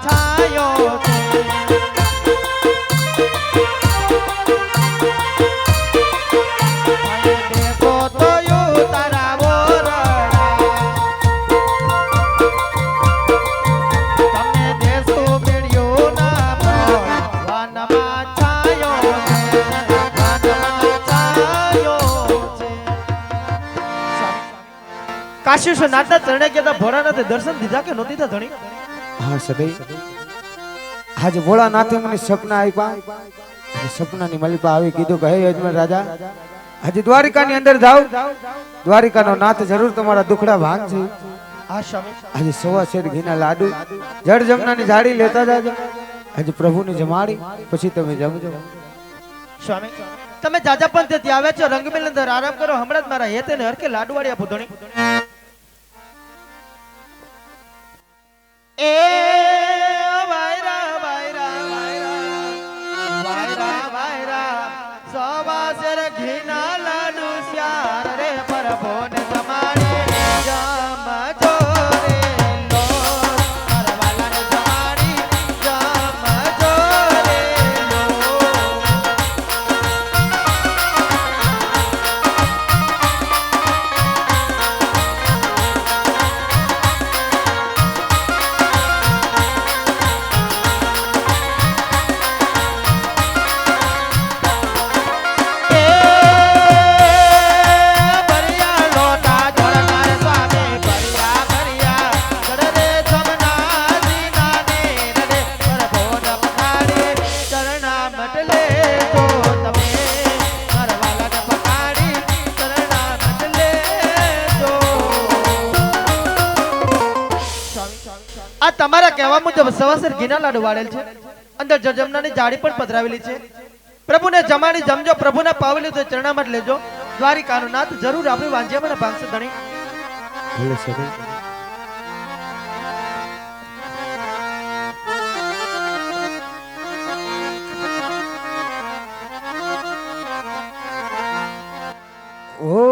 છાયો છે દેખો તો યુ તારા ઓરડા તમને દેશું મળ્યું ના વનમાં છાયો છે વનમાં છાયો છે કાશી નાથના ચરણે કેતા ભોળાનાથે દર્શન દીધા કે નહોતી થા ધણી? હા સદાઈ આજે ભોળાનાથે મને સપના આપ્યા. સપનાની મલિપા આવી કીધું કે હે યજમાન રાજા આજે દ્વારિકાની અંદર જાવ, દ્વારિકાનો નાથ જરૂર તમારા દુખડા ભાંગશે. આ સ્વામી આજે સવા શેર ઘીના લાડુ જળ જમનાની ઝાડી લેતા જાજો. આજે પ્રભુને જમાડી પછી તમે જમજો. સ્વામી તમે જાજા પણ ત્યાં આવ્યા છો, રંગમેલ અંદર આરામ કરો. હમણાં જ મારા હેતે ને હરકે લાડુવાડી આપો ધણી. એ વાયરા વાયરા વાયરા વાયરા વાયરા સવા શેર ઘીના લાડુ શ્યાર રે પ્રભુને જમાડે જમજો રે લો મારા વાલાને જમાડી જમજો રે લો. આ તમારા કહેવા મુજબ સવાસર ઘીના લાડુ વાળેલ છે, અંદર જજમનાની જાળી પણ પધરાવેલી છે. પ્રભુને જમાડી જમજો, પ્રભુને પાવેલી તો ચરણામાં લેજો. દ્વારિકાનો નાથ જરૂર આપણી વાંજિયામાં ભાંગશે ધણી. ભલે સદાઈ ઓ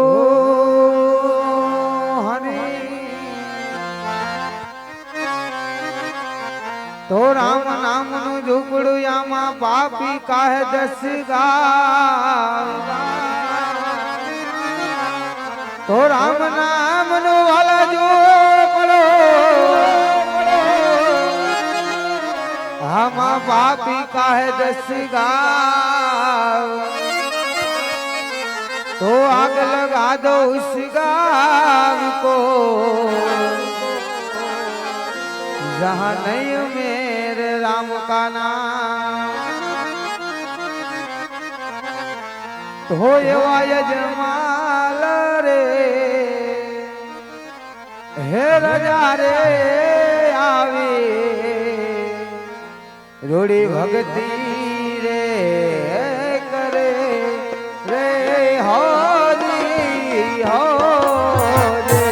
તો રામ નામ નું ઝૂપડું આમાં પાપી કાહે દસ ગાવ. તો રામ નામ નું વાલા ઝૂપડું આમાં પાપી કાહે દસ ગાવ. तो आग लगा दो उस गाँव को जहाँ नहीं मेरे राम का नाम. तो ये यजमाल रे हे राजा रे आवे रोड़ी भक्ति रे करे रे हो दी हो रे.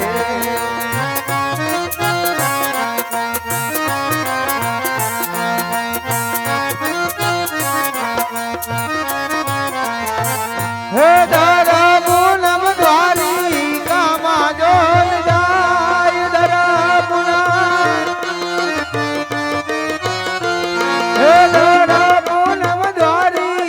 हे दादा पूनम द्वारिका मां जोन जाय दरा पुना. हे दादा पूनम द्वारिका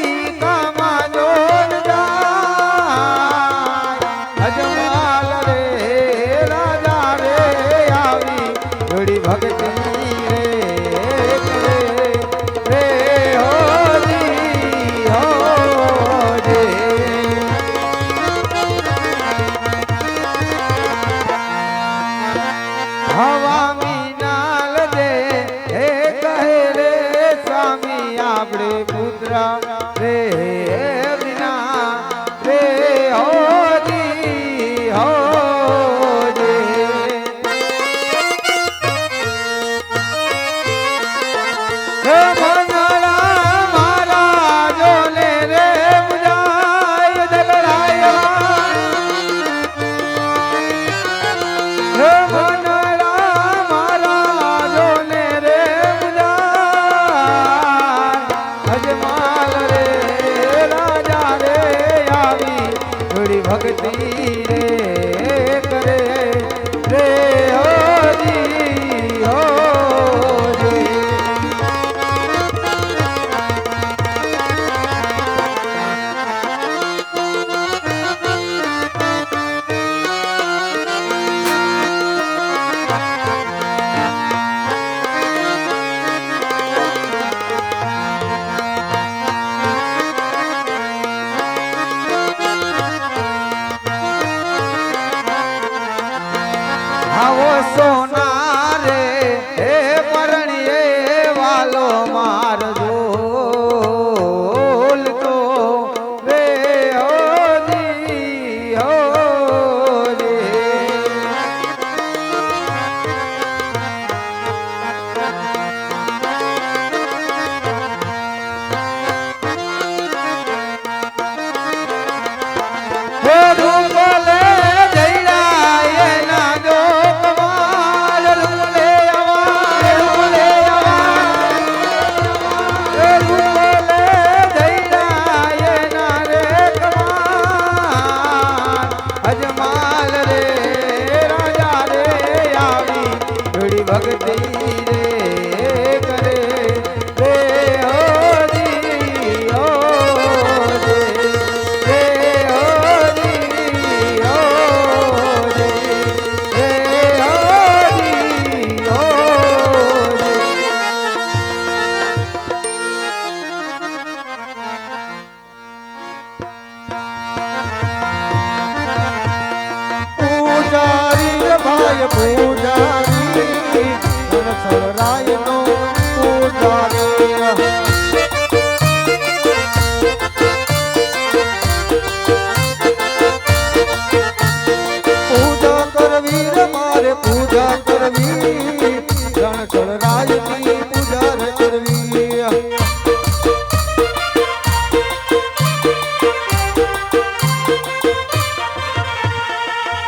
કરવી રણછોડ રાજની પૂજા રે કરવી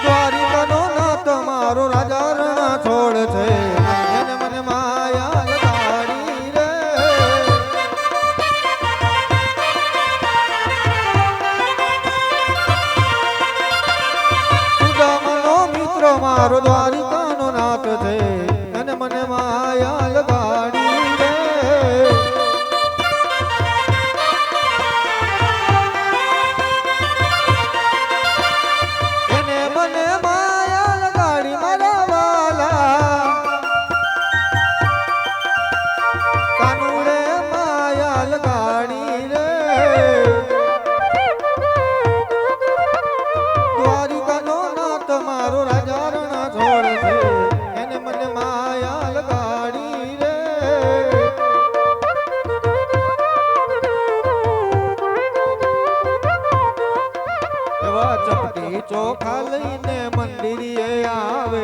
દ્વારિકાનો નાથ મારો રાજા રણ છોડ છે એને મને માયા લગાડી રે સુદામાનો મિત્ર મારો દ્વારિકાનો નાથ છે એને મને માયા લગાડી રે એને મને માયા લગાડી મારા વાલા કાનુડે માયા લગાડી રે દ્વારિકાનો નાથ મારો રાજા રણ છોડ છે એને મને માયા લગાડી રે એવા ચપટી ચોખા લઈને મંદિરે આવે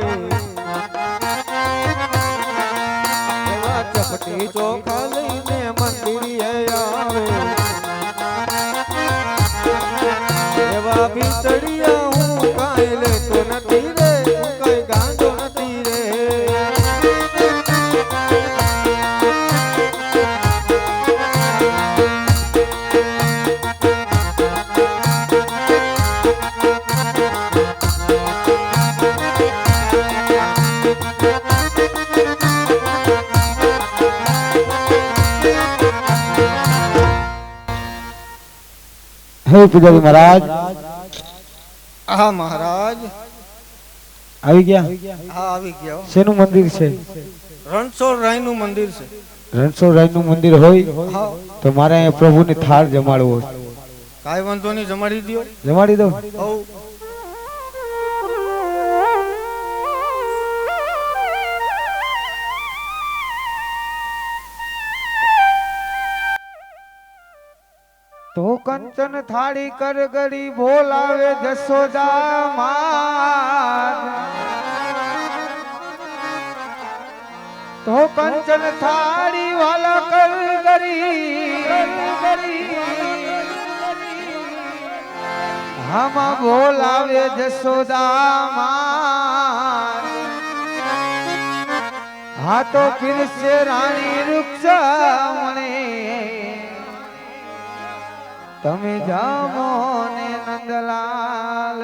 એવા ચપટી ચોખા લઈને મંદિરે આવે એવા ભીતડિયા હું કાંઈ લેતો નથી રે હું કાંઈ ગાંડો નથી રે હે પૂજારી મહારાજ હા મહારાજ આવી ગયા હા આવી ગયા શેનું મંદિર છે રણછોડ રાય નું મંદિર છે રણછોડ રાયનું મંદિર હોય હા તો મારે અહીંયા પ્રભુને થાળ જમાડવો છે. કાંઈ વાંધો નહીં જમાડી દો જમાડી દો હઉ તો કંચન થાળી કર ગરી બોલાવે જશોદા માત તો કંચન થાળી વાલા કર ગરી હમ બોલાવે જશોદા માત હા તો ફિર સે રાણી રૂક્ષમણે તમે જામો ને નંદલાલ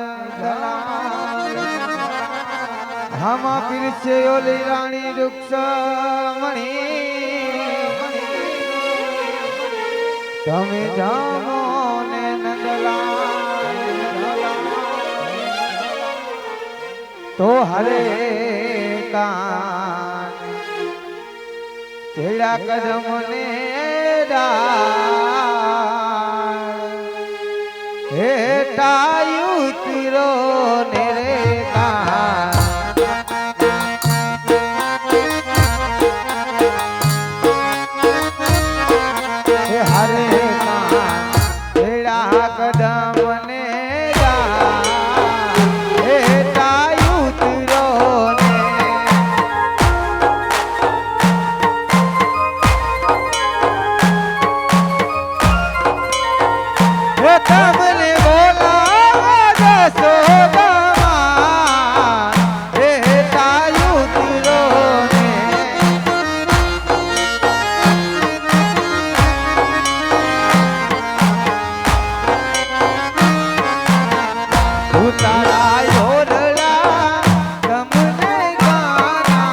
હામા પીરસે ઓલી રાણી રૂક્ષમણી તમે જામો ને નંદલાલ તો હરે કાન તેડા કદમ ને હેટાયુ તીરો ને રે કા હરે કા તેડા કદમ ને હેટાયુ તીરો ને તમને બોલાવે જશોદા હે તાયુ તીરો ને ઉતારા યોરડા તમને ગાના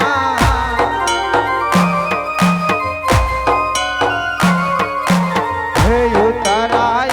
હે ઉતારા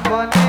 બને